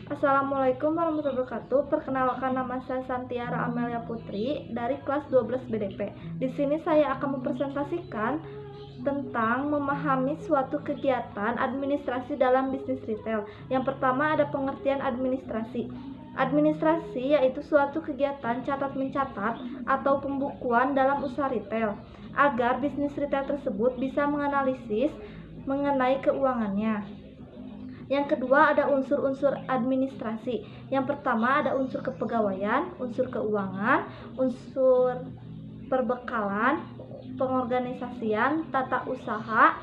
Assalamualaikum warahmatullahi wabarakatuh. Perkenalkan, nama saya Santiara Amelia Putri dari kelas 12 BDP. Di sini saya akan mempresentasikan tentang memahami suatu kegiatan administrasi dalam bisnis retail. Yang pertama ada pengertian administrasi. Administrasi yaitu suatu kegiatan catat-mencatat atau pembukuan dalam usaha retail agar bisnis retail tersebut bisa menganalisis mengenai keuangannya. Yang kedua ada unsur-unsur administrasi. Yang pertama ada unsur kepegawaian, unsur keuangan, unsur perbekalan, pengorganisasian, tata usaha,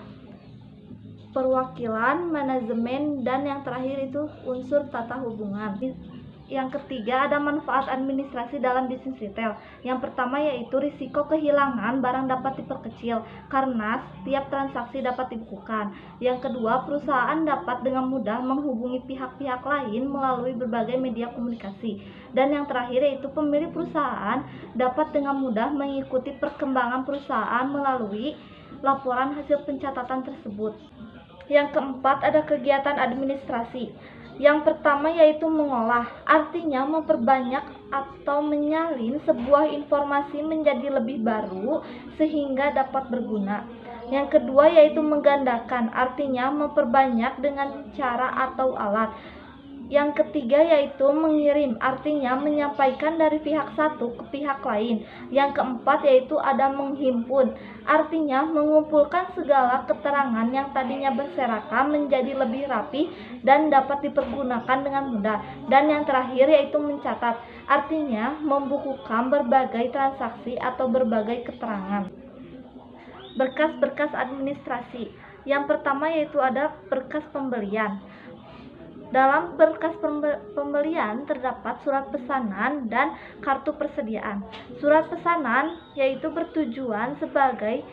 perwakilan, manajemen, dan yang terakhir itu unsur tata hubungan. Yang ketiga ada manfaat administrasi dalam bisnis retail. Yang pertama yaitu risiko kehilangan barang dapat diperkecil karena setiap transaksi dapat dibukukan. Yang kedua, perusahaan dapat dengan mudah menghubungi pihak-pihak lain melalui berbagai media komunikasi. Dan yang terakhir yaitu pemilik perusahaan dapat dengan mudah mengikuti perkembangan perusahaan melalui laporan hasil pencatatan tersebut. Yang keempat ada kegiatan administrasi. Yang pertama yaitu mengolah, artinya memperbanyak atau menyalin sebuah informasi menjadi lebih baru sehingga dapat berguna. Yang kedua yaitu menggandakan, artinya memperbanyak dengan cara atau alat. Yang ketiga yaitu mengirim, artinya menyampaikan dari pihak satu ke pihak lain. Yang keempat yaitu ada menghimpun, artinya mengumpulkan segala keterangan yang tadinya berserakan menjadi lebih rapi dan dapat dipergunakan dengan mudah. Dan yang terakhir yaitu mencatat, artinya membukukan berbagai transaksi atau berbagai keterangan. Berkas-berkas administrasi. Yang pertama yaitu ada berkas pembelian. Dalam berkas pembelian terdapat surat pesanan dan kartu persediaan. Surat pesanan yaitu bertujuan sebagai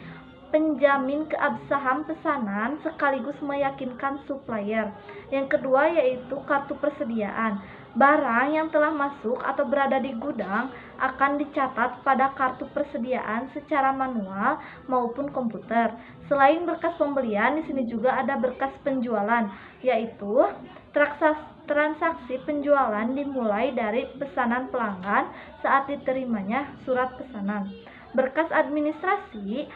penjamin keabsahan pesanan sekaligus meyakinkan supplier. Yang kedua yaitu kartu persediaan. Barang yang telah masuk atau berada di gudang akan dicatat pada kartu persediaan secara manual maupun komputer. Selain berkas pembelian, di sini juga ada berkas penjualan, yaitu transaksi penjualan dimulai dari pesanan pelanggan saat diterimanya surat pesanan. Berkas administrasi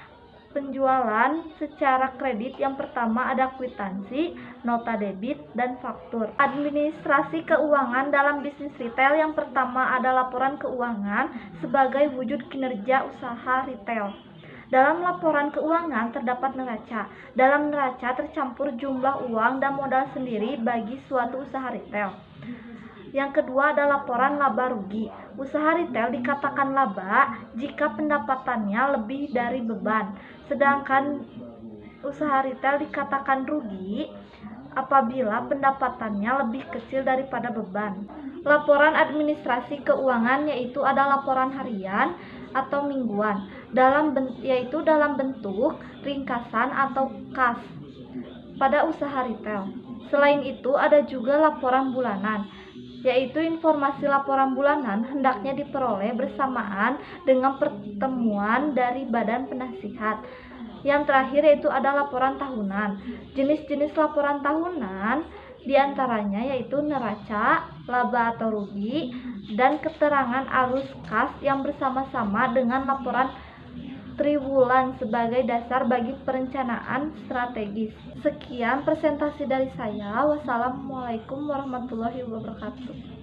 penjualan secara kredit yang pertama ada kwitansi, nota debit, dan faktur. Administrasi keuangan dalam bisnis retail yang pertama ada laporan keuangan sebagai wujud kinerja usaha retail. Dalam laporan keuangan terdapat neraca. Dalam neraca tercampur jumlah uang dan modal sendiri bagi suatu usaha retail. Yang kedua ada laporan laba rugi. Usaha retail dikatakan laba jika pendapatannya lebih dari beban, sedangkan usaha retail dikatakan rugi apabila pendapatannya lebih kecil daripada beban. Laporan administrasi keuangan yaitu ada laporan harian atau mingguan, yaitu dalam bentuk ringkasan atau kas pada usaha retail. Selain itu ada juga laporan bulanan, yaitu informasi laporan bulanan hendaknya diperoleh bersamaan dengan pertemuan dari badan penasihat. Yang terakhir yaitu ada laporan tahunan. Jenis-jenis laporan tahunan diantaranya yaitu neraca, laba atau rugi, dan keterangan arus kas yang bersama-sama dengan laporan triwulan sebagai dasar bagi perencanaan strategis. Sekian presentasi dari saya. Wassalamualaikum warahmatullahi wabarakatuh.